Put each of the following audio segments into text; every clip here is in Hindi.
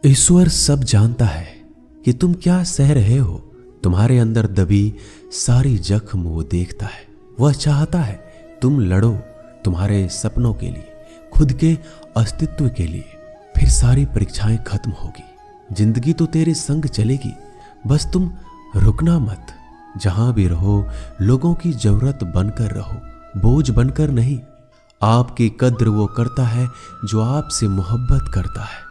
ईश्वर सब जानता है कि तुम क्या सह रहे हो। तुम्हारे अंदर दबी सारी जख्म वो देखता है। वह चाहता है तुम लड़ो तुम्हारे सपनों के लिए, खुद के अस्तित्व के लिए। फिर सारी परीक्षाएं खत्म होगी, जिंदगी तो तेरे संग चलेगी। बस तुम रुकना मत। जहां भी रहो लोगों की जरूरत बनकर रहो, बोझ बनकर नहीं। आपकी कद्र वो करता है जो आपसे मोहब्बत करता है,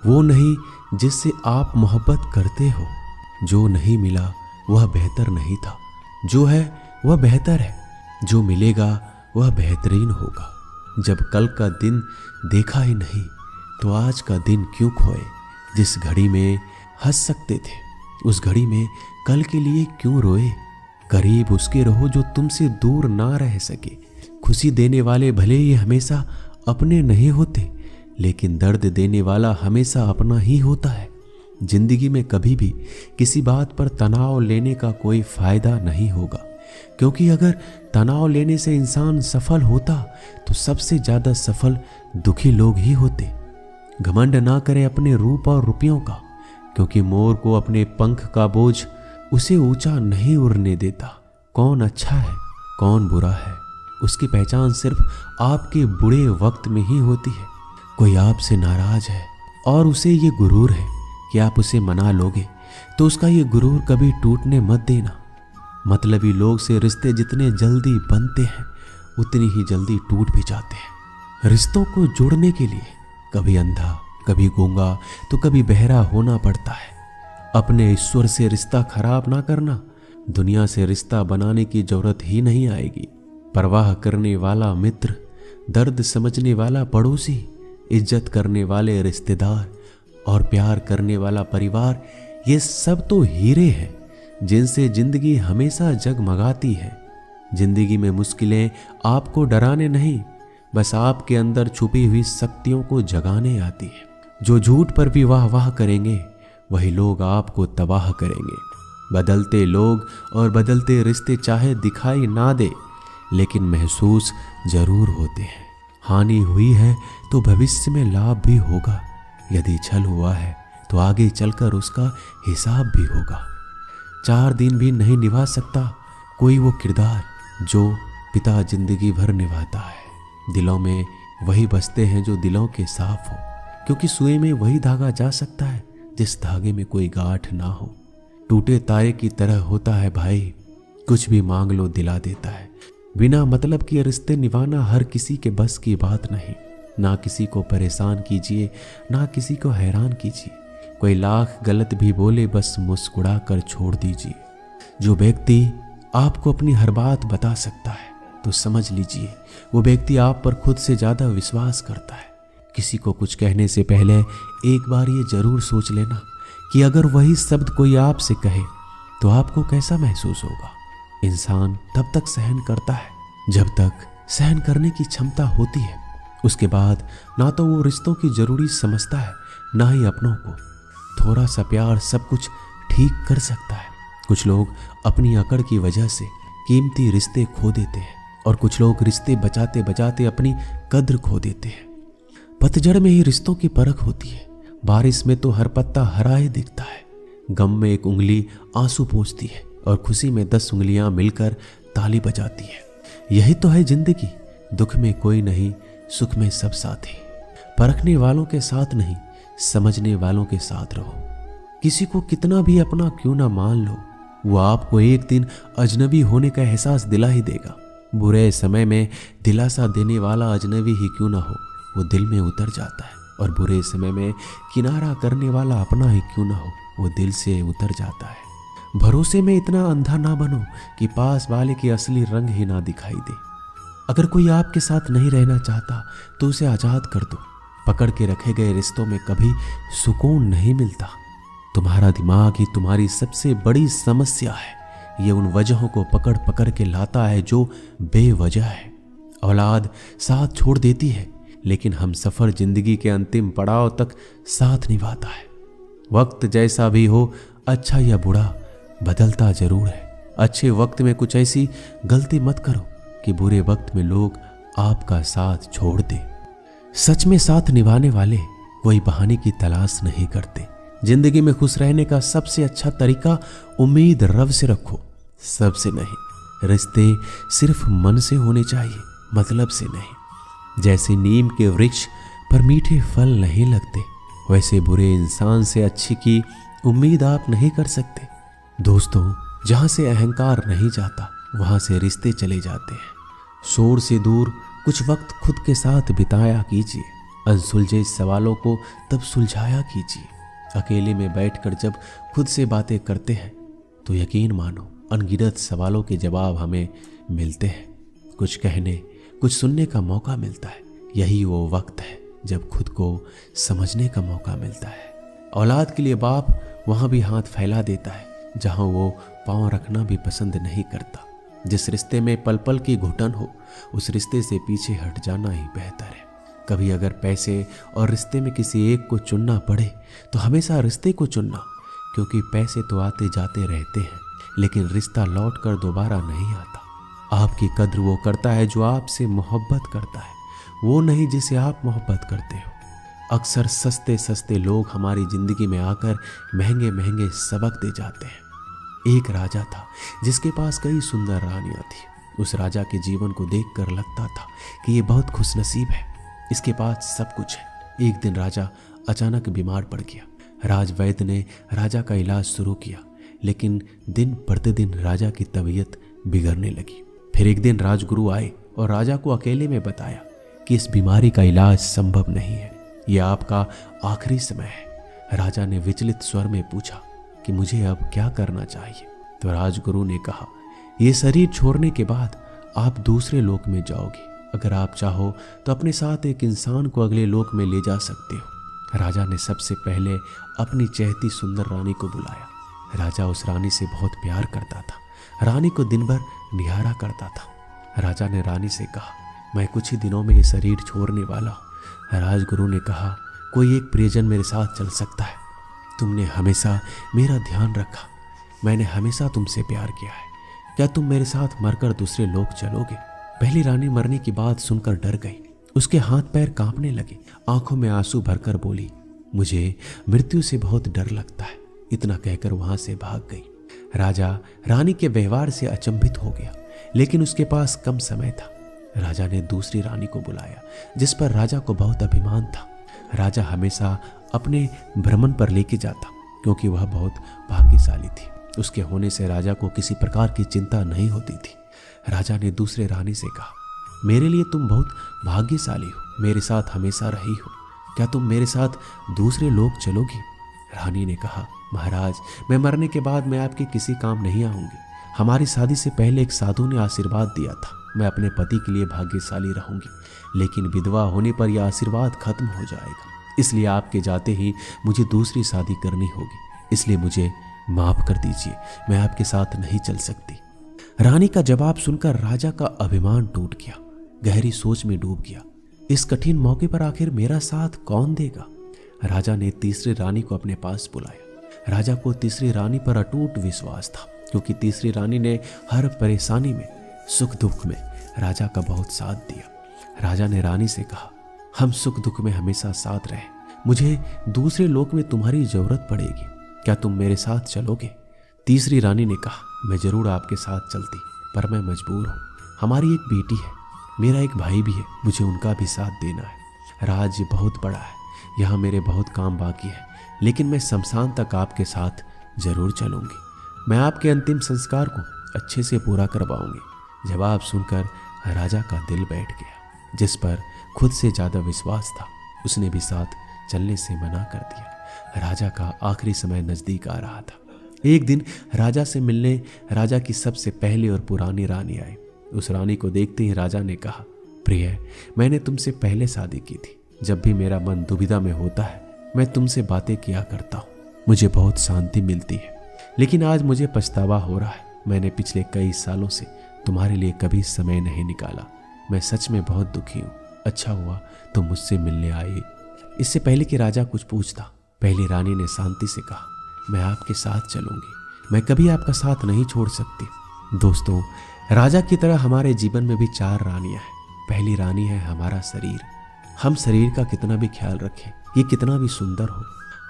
वो नहीं जिससे आप मोहब्बत करते हो। जो नहीं मिला वह बेहतर नहीं था, जो है वह बेहतर है। जो मिलेगा वह बेहतरीन होगा। जब कल का दिन देखा ही नहीं तो आज का दिन क्यों खोए। जिस घड़ी में हंस सकते थे उस घड़ी में कल के लिए क्यों रोए। करीब उसके रहो जो तुमसे दूर ना रह सके। खुशी देने वाले भले ही हमेशा अपने नहीं होते, लेकिन दर्द देने वाला हमेशा अपना ही होता है। जिंदगी में कभी भी किसी बात पर तनाव लेने का कोई फायदा नहीं होगा, क्योंकि अगर तनाव लेने से इंसान सफल होता तो सबसे ज्यादा सफल दुखी लोग ही होते। घमंड ना करे अपने रूप और रुपयों का, क्योंकि मोर को अपने पंख का बोझ उसे ऊंचा नहीं उड़ने देता। कौन अच्छा है कौन बुरा है उसकी पहचान सिर्फ आपके बुरे वक्त में ही होती है। कोई आपसे नाराज है और उसे ये गुरूर है कि आप उसे मना लोगे, तो उसका ये गुरूर कभी टूटने मत देना। मतलबी लोग से रिश्ते जितने जल्दी बनते हैं उतनी ही जल्दी टूट भी जाते हैं। रिश्तों को जोड़ने के लिए कभी अंधा कभी गूंगा तो कभी बहरा होना पड़ता है। अपने ईश्वर से रिश्ता खराब ना करना, दुनिया से रिश्ता बनाने की जरूरत ही नहीं आएगी। परवाह करने वाला मित्र, दर्द समझने वाला पड़ोसी, इज्जत करने वाले रिश्तेदार और प्यार करने वाला परिवार, ये सब तो हीरे हैं जिनसे जिंदगी हमेशा जगमगाती है। जिंदगी में मुश्किलें आपको डराने नहीं, बस आपके अंदर छुपी हुई शक्तियों को जगाने आती है। जो झूठ पर भी वाह वाह करेंगे वही लोग आपको तबाह करेंगे। बदलते लोग और बदलते रिश्ते चाहे दिखाई ना दे, लेकिन महसूस जरूर होते हैं। हानि हुई है तो भविष्य में लाभ भी होगा। यदि छल हुआ है तो आगे चलकर उसका हिसाब भी होगा। 4 दिन भी नहीं निभा सकता कोई वो किरदार जो पिता जिंदगी भर निभाता है। दिलों में वही बसते हैं जो दिलों के साफ हो, क्योंकि सुई में वही धागा जा सकता है जिस धागे में कोई गांठ ना हो। टूटे तारे की तरह होता है भाई, कुछ भी मांग लो दिला देता है। बिना मतलब के रिश्ते निभाना हर किसी के बस की बात नहीं। ना किसी को परेशान कीजिए ना किसी को हैरान कीजिए। कोई लाख गलत भी बोले बस मुस्कुरा कर छोड़ दीजिए। जो व्यक्ति आपको अपनी हर बात बता सकता है तो समझ लीजिए वो व्यक्ति आप पर खुद से ज्यादा विश्वास करता है। किसी को कुछ कहने से पहले एक बार ये जरूर सोच लेना कि अगर वही शब्द कोई आपसे कहे तो आपको कैसा महसूस होगा। इंसान तब तक सहन करता है जब तक सहन करने की क्षमता होती है। उसके बाद ना तो वो रिश्तों की जरूरी समझता है ना ही अपनों को। थोड़ा सा प्यार सब कुछ ठीक कर सकता है। कुछ लोग अपनी अकड़ की वजह से कीमती रिश्ते खो देते हैं और कुछ लोग रिश्ते बचाते बचाते अपनी कद्र खो देते हैं। पतझड़ में ही रिश्तों की परख होती है। बारिश में तो हर पत्ता हरा ही दिखता है। गम में एक उंगली आंसू पोंछती है और खुशी में 10 उंगलियां मिलकर ताली बजाती है। यही तो है जिंदगी। दुख में कोई नहीं, सुख में सब साथी। परखने वालों के साथ नहीं, समझने वालों के साथ रहो। किसी को कितना भी अपना क्यों ना मान लो, वो आपको एक दिन अजनबी होने का एहसास दिला ही देगा। बुरे समय में दिलासा देने वाला अजनबी ही क्यों ना हो, वो दिल में उतर जाता है। और बुरे समय में किनारा करने वाला अपना ही क्यों ना हो, वो दिल से उतर जाता है। भरोसे में इतना अंधा ना बनो कि पास वाले के असली रंग ही ना दिखाई दे। अगर कोई आपके साथ नहीं रहना चाहता तो उसे आजाद कर दो। पकड़ के रखे गए रिश्तों में कभी सुकून नहीं मिलता। तुम्हारा दिमाग ही तुम्हारी सबसे बड़ी समस्या है। ये उन वजहों को पकड़ पकड़ के लाता है जो बेवजह है। औलाद साथ छोड़ देती है, लेकिन हम सफर जिंदगी के अंतिम पड़ाव तक साथ निभाता है। वक्त जैसा भी हो, अच्छा या बुरा, बदलता जरूर है। अच्छे वक्त में कुछ ऐसी गलती मत करो कि बुरे वक्त में लोग आपका साथ छोड़ दे। सच में साथ निभाने वाले कोई बहाने की तलाश नहीं करते। जिंदगी में खुश रहने का सबसे अच्छा तरीका उम्मीद रब से रखो, सबसे नहीं। रिश्ते सिर्फ मन से होने चाहिए, मतलब से नहीं। जैसे नीम के वृक्ष पर मीठे फल नहीं लगते, वैसे बुरे इंसान से अच्छी की उम्मीद आप नहीं कर सकते। दोस्तों, जहां से अहंकार नहीं जाता वहां से रिश्ते चले जाते हैं। शोर से दूर कुछ वक्त खुद के साथ बिताया कीजिए। अनसुलझे सवालों को तब सुलझाया कीजिए। अकेले में बैठकर जब खुद से बातें करते हैं तो यकीन मानो अनगिनत सवालों के जवाब हमें मिलते हैं। कुछ कहने, कुछ सुनने का मौका मिलता है। यही वो वक्त है जब खुद को समझने का मौका मिलता है। औलाद के लिए बाप वहां भी हाथ फैला देता है जहां वो पांव रखना भी पसंद नहीं करता। जिस रिश्ते में पल पल की घुटन हो, उस रिश्ते से पीछे हट जाना ही बेहतर है। कभी अगर पैसे और रिश्ते में किसी एक को चुनना पड़े तो हमेशा रिश्ते को चुनना, क्योंकि पैसे तो आते जाते रहते हैं लेकिन रिश्ता लौट कर दोबारा नहीं आता। आपकी कद्र वो करता है जो आपसे मोहब्बत करता है, वो नहीं जिसे आप मोहब्बत करते हो। अक्सर सस्ते सस्ते लोग हमारी जिंदगी में आकर महंगे महंगे सबक दे जाते हैं। एक राजा था जिसके पास कई सुंदर रानियां थी। उस राजा के जीवन को देखकर लगता था कि ये बहुत खुशनसीब है, इसके पास सब कुछ है। एक दिन राजा अचानक बीमार पड़ गया। राजवैद्य ने राजा का इलाज शुरू किया, लेकिन दिन प्रतिदिन राजा की तबीयत बिगड़ने लगी। फिर एक दिन राजगुरु आए और राजा को अकेले में बताया कि इस बीमारी का इलाज संभव नहीं है, यह आपका आखिरी समय है। राजा ने विचलित स्वर में पूछा कि मुझे अब क्या करना चाहिए। तो राजगुरु ने कहा, ये शरीर छोड़ने के बाद आप दूसरे लोक में जाओगे। अगर आप चाहो तो अपने साथ एक इंसान को अगले लोक में ले जा सकते हो। राजा ने सबसे पहले अपनी चहती सुंदर रानी को बुलाया। राजा उस रानी से बहुत प्यार करता था, रानी को दिन भर निहारा करता था। राजा ने रानी से कहा, मैं कुछ ही दिनों में ये शरीर छोड़ने वाला हूँ। राजगुरु ने कहा, कोई एक प्रियजन मेरे साथ चल सकता है। तुमने हमेशा मेरा ध्यान रखा, मैंने हमेशा तुमसे प्यार किया है। क्या तुम मेरे साथ मरकर दूसरे लोक चलोगे? पहली रानी मरने की बात सुनकर डर गई। उसके हाथ पैर कांपने लगे, आंखों में आंसू भरकर बोली, मुझे मृत्यु से बहुत डर लगता है। इतना कहकर वहां से भाग गई। राजा रानी के व्यवहार से अचंभित हो गया, लेकिन उसके पास कम समय था। राजा ने दूसरी रानी को बुलाया, जिस पर राजा को बहुत अभिमान था। राजा हमेशा अपने भ्रमण पर लेके जाता, क्योंकि वह बहुत भाग्यशाली थी। उसके होने से राजा को किसी प्रकार की चिंता नहीं होती थी। राजा ने दूसरे रानी से कहा, मेरे लिए तुम बहुत भाग्यशाली हो, मेरे साथ हमेशा रही हो। क्या तुम मेरे साथ दूसरे लोक चलोगी? रानी ने कहा, महाराज, मैं मरने के बाद मैं आपके किसी काम नहीं आऊंगी। हमारी शादी से पहले एक साधु ने आशीर्वाद दिया था, मैं अपने पति के लिए भाग्यशाली रहूंगी, लेकिन विधवा होने पर यह आशीर्वाद खत्म हो जाएगा। इसलिए आपके जाते ही मुझे दूसरी शादी करनी होगी, इसलिए मुझे माफ कर दीजिए, मैं आपके साथ नहीं चल सकती। रानी का जवाब सुनकर राजा का अभिमान टूट गया, गहरी सोच में डूब गया। इस कठिन मौके पर आखिर मेरा साथ कौन देगा? राजा ने तीसरी रानी को अपने पास बुलाया। राजा को तीसरी रानी पर अटूट विश्वास था, क्योंकि तीसरी रानी ने हर परेशानी में, सुख दुख में राजा का बहुत साथ दिया। राजा ने रानी से कहा, हम सुख दुख में हमेशा साथ रहे, मुझे दूसरे लोक में तुम्हारी जरूरत पड़ेगी, क्या तुम मेरे साथ चलोगे? तीसरी रानी ने कहा, मैं जरूर आपके साथ चलती, पर मैं मजबूर हूँ। हमारी एक बेटी है, मेरा एक भाई भी है, मुझे उनका भी साथ देना है। राज्य बहुत बड़ा है, यहाँ मेरे बहुत काम बाकी है, लेकिन मैं शमशान तक आपके साथ जरूर चलूंगी। मैं आपके अंतिम संस्कार को अच्छे से पूरा करवाऊंगी। जवाब सुनकर राजा का दिल बैठ गया। जिस पर खुद से ज्यादा विश्वास था, उसने भी साथ चलने से मना कर दिया। राजा का आखिरी समय नजदीक आ रहा था। एक दिन राजा से मिलने राजा की सबसे पहली और पुरानी रानी आई। उस रानी को देखते ही राजा ने कहा, प्रिय, मैंने तुमसे पहले शादी की थी। जब भी मेरा मन दुविधा में होता है, मैं तुमसे बातें किया करता हूँ, मुझे बहुत शांति मिलती है। लेकिन आज मुझे पछतावा हो रहा है, मैंने पिछले कई सालों से तुम्हारे लिए कभी समय नहीं निकाला। मैं सच में बहुत दुखी हूँ। अच्छा हुआ तुम मुझसे मिलने आए। इससे पहले कि राजा कुछ पूछता, पहली रानी ने शांति से कहा, मैं आपके साथ चलूंगी, मैं कभी आपका साथ नहीं छोड़ सकती। दोस्तों, राजा की तरह हमारे जीवन में भी 4 रानियां हैं। पहली रानी है हमारा शरीर। हम शरीर का कितना भी ख्याल रखें, ये कितना भी सुंदर हो,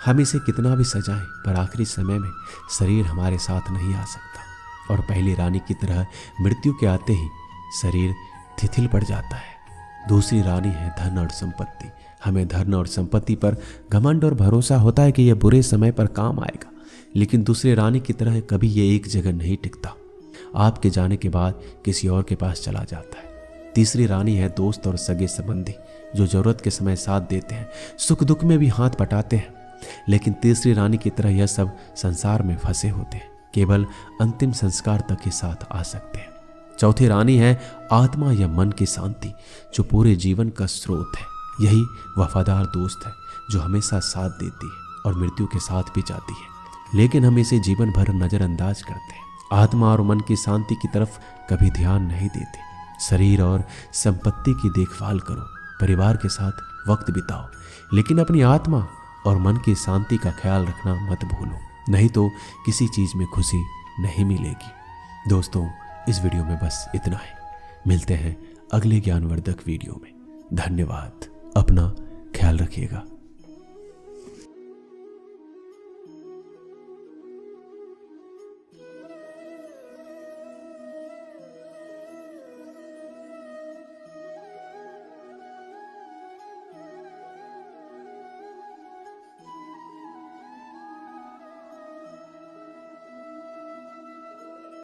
हम इसे कितना भी सजाएं, पर आखिरी समय में शरीर हमारे साथ नहीं आ सकता और पहली रानी की तरह मृत्यु के आते ही शरीर तिथिल पड़ जाता है। दूसरी रानी है धन और संपत्ति। हमें धन और संपत्ति पर घमंड और भरोसा होता है कि यह बुरे समय पर काम आएगा, लेकिन दूसरी रानी की तरह कभी ये एक जगह नहीं टिकता, आपके जाने के बाद किसी और के पास चला जाता है। तीसरी रानी है दोस्त और सगे संबंधी, जो जरूरत के समय साथ देते हैं, सुख दुख में भी हाथ बटाते हैं, लेकिन तीसरी रानी की तरह यह सब संसार में फंसे होते हैं, केवल अंतिम संस्कार तक ही साथ आ सकते हैं। चौथी रानी है आत्मा या मन की शांति, जो पूरे जीवन का स्रोत है। यही वफादार दोस्त है जो हमेशा साथ देती है और मृत्यु के साथ भी जाती है, लेकिन हम इसे जीवन भर नजरअंदाज करते हैं। आत्मा और मन की शांति की तरफ कभी ध्यान नहीं देते। शरीर और संपत्ति की देखभाल करो, परिवार के साथ वक्त बिताओ, लेकिन अपनी आत्मा और मन की शांति का ख्याल रखना मत भूलो, नहीं तो किसी चीज में खुशी नहीं मिलेगी। दोस्तों, इस वीडियो में बस इतना है। मिलते हैं अगले ज्ञानवर्धक वीडियो में। धन्यवाद। अपना ख्याल रखिएगा।